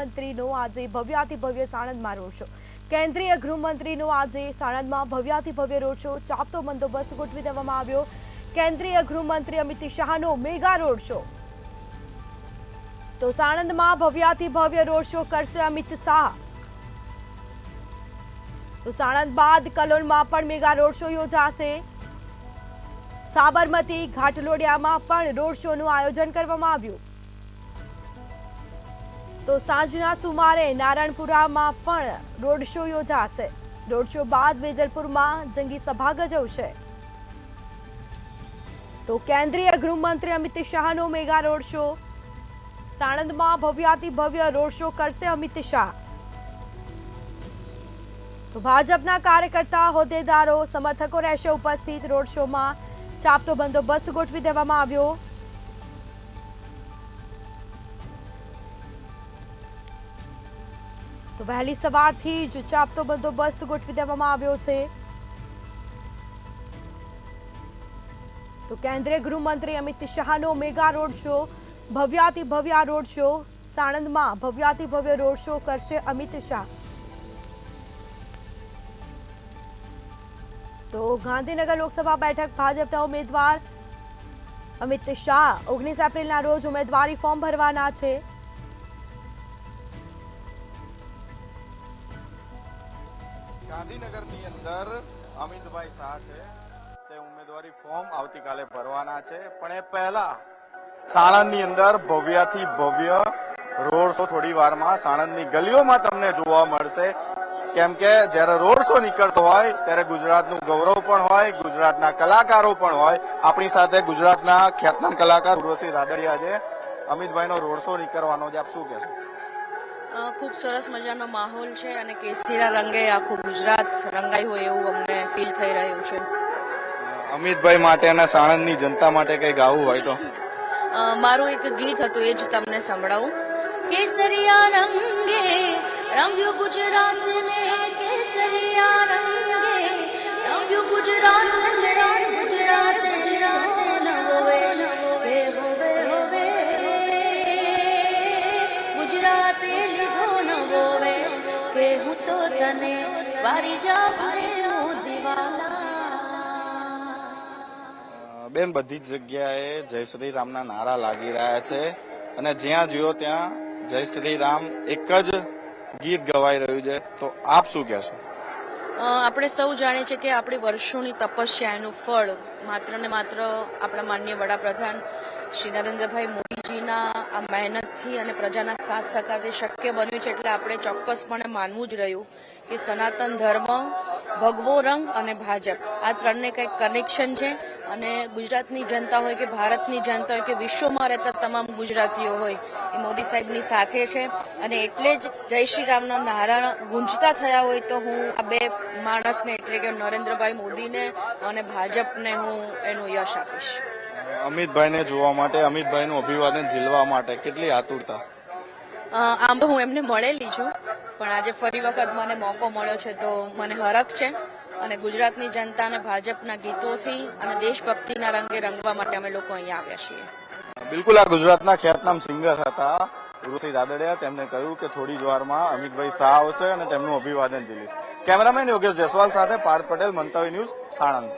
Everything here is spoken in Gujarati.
ગૃહમંત્રીનો આજે ભવ્યાતિ ભવ્ય સાણંદમાં રોડ શો। કેન્દ્રીય ગૃહમંત્રીનો આજે સાણંદમાં ભવ્યાતિ ભવ્ય રોડ શો, ચાપતો બંદોબસ્ત ગોઠવી દેવામાં આવ્યો। કેન્દ્રીય ગૃહમંત્રી અમિત શાહનો મેગા રોડ શો। તો સાણંદમાં ભવ્યાતિ ભવ્ય રોડ શો કરશે અમિત શાહ। તો સાણંદ બાદ કલોલમાં પણ મેગા રોડ શો યોજાશે। સાબરમતી ઘાટલોડિયામાં પણ રોડ શોનું આયોજન કરવામાં આવ્યું। તો સાંજના સુમારે નારાયણપુરામાં પણ રોડ શો યોજાશે। રોડ શો બાદ વેજલપુરમાં જંગી સભા યોજાશે। તો કેન્દ્રીય ગૃહમંત્રી અમિત શાહનો મેગા રોડ શો। સાણંદમાં ભવ્યાતિ ભવ્ય રોડ શો કરશે અમિત શાહ। તો ભાજપના કાર્યકર્તા, હોદ્દેદારો, સમર્થકો રહેશે ઉપસ્થિત। રોડ શોમાં ચાપતો બંદોબસ્ત ગોઠવી દેવામાં આવ્યો। તો વહેલી સવારથી જ ચાપતો બંદોબસ્ત ગોઠવી દેવામાં આવ્યો છે। તો કેન્દ્રીય ગૃહમંત્રી અમિત શાહનો મેગા રોડ શો, ભવ્યાતિ ભવ્ય રોડ શો। સાણંદમાં ભવ્યાતિ ભવ્ય રોડ શો કરશે અમિત શાહ। તો ગાંધીનગર લોકસભા બેઠક ભાજપના ઉમેદવાર અમિત શાહ 19 એપ્રિલના રોજ ઉમેદવારી ફોર્મ ભરવાના છે। ગાંધીનગરની અંદર અમિતભાઈ શાહ છે તે ઉમેદવારી ફોર્મ આવતીકાલે ભરવાના છે, પણ એ પહેલા સાણંદની અંદર ભવ્યાથી ભવ્ય રોડ શો થોડી વારમાં સાણંદની ગલીઓમાં તમને જોવા મળશે। કેમ કે જ્યારે રોડ શો નીકળતો હોય ત્યારે ગુજરાતનું ગૌરવ પણ હોય, ગુજરાતના કલાકારો પણ હોય। આપણી સાથે ગુજરાતના ખ્યાતનામ કલાકાર ઉર્વશી રાદડિયા છે। અમિતભાઈનો રોડ શો નીકળવાનો છે, આપ શું કહેશો? ખૂબ સરસ મજાનો માહોલ છે અને કેસરીના રંગે આખું ગુજરાત રંગાઈ હોય એવું અમને ફીલ થઈ રહ્યું છે। અમિતભાઈ માટે અને સાણંદની જનતા માટે કઈ ગાવું હોય તો મારું એક ગીત હતું, એ જ તમને સંભળાવું। કેસરિયા રંગે રંગ્યું ગુજરાતને, કેસરિયા રંગે રંગ્યું ગુજરાત, ગુજરાત નવો વેશ કે હોવે હોવે, ગુજરાતે લીધો નવો વેશ કે હું તો તને વારી જાઉં રે મોદીવાલા। બેન, બધી જ જગ્યાએ જય શ્રી રામના નારા લાગી રહ્યા છે અને જ્યાં જુઓ ત્યાં જય શ્રી રામ એક જ ગીત ગવાઈ રહ્યું છે, તો આપ શું કહેશો? આપણે સૌ જાણીએ છીએ કે આપણી વર્ષોની તપસ્યાનું ફળ માત્ર ને માત્ર આપણા માનનીય વડાપ્રધાન શ્રી નરેન્દ્રભાઈ મોદીજીના આ મહેનતથી અને પ્રજાના સાથ સહકારથી શક્ય બન્યું છે। એટલે આપણે ચોક્કસપણે માનવું જ રહ્યું કે સનાતન ધર્મ, ભગવો રંગ અને ભાજપ આ ત્રણને કંઈક કનેક્શન છે અને ગુજરાતની જનતા હોય કે ભારતની જનતા હોય કે વિશ્વમાં રહેતા તમામ ગુજરાતીઓ હોય એ મોદી સાહેબની સાથે છે અને એટલે જ જય શ્રી રામના નારા ગુંજતા થયા હોય તો હું આ બે માણસને એટલે કે નરેન્દ્રભાઈ મોદીને અને ભાજપને હું એનું યશ આપીશ। અમિતભાઈને જોવા માટે, અમિતભાઈનું અભિવાદન ઝીલવા માટે કેટલી આતુરતા? આમ તો હું એમને મળેલી છું, પણ આજે ફરી વખત મને મોકો મળ્યો છે તો મને હરખ છે અને ગુજરાતની જનતા અને ભાજપના ગીતોથી અને દેશભક્તિના રંગે રંગવા માટે અમે લોકો અહીંયા આવ્યા છીએ। બિલકુલ, આ ગુજરાતના ખ્યાતનામ સિંગર હતા ઉર્વશી રાદડિયા। તેમણે કહ્યું કે થોડી જ વારમાં અમિતભાઈ શાહ આવશે અને તેમનું અભિવાદન ઝીલીશ। કેમેરામેન યોગેશ જયસ્વાલ સાથે પાર્થ પટેલ, મંતવ્ય ન્યૂઝ, સાણંદ।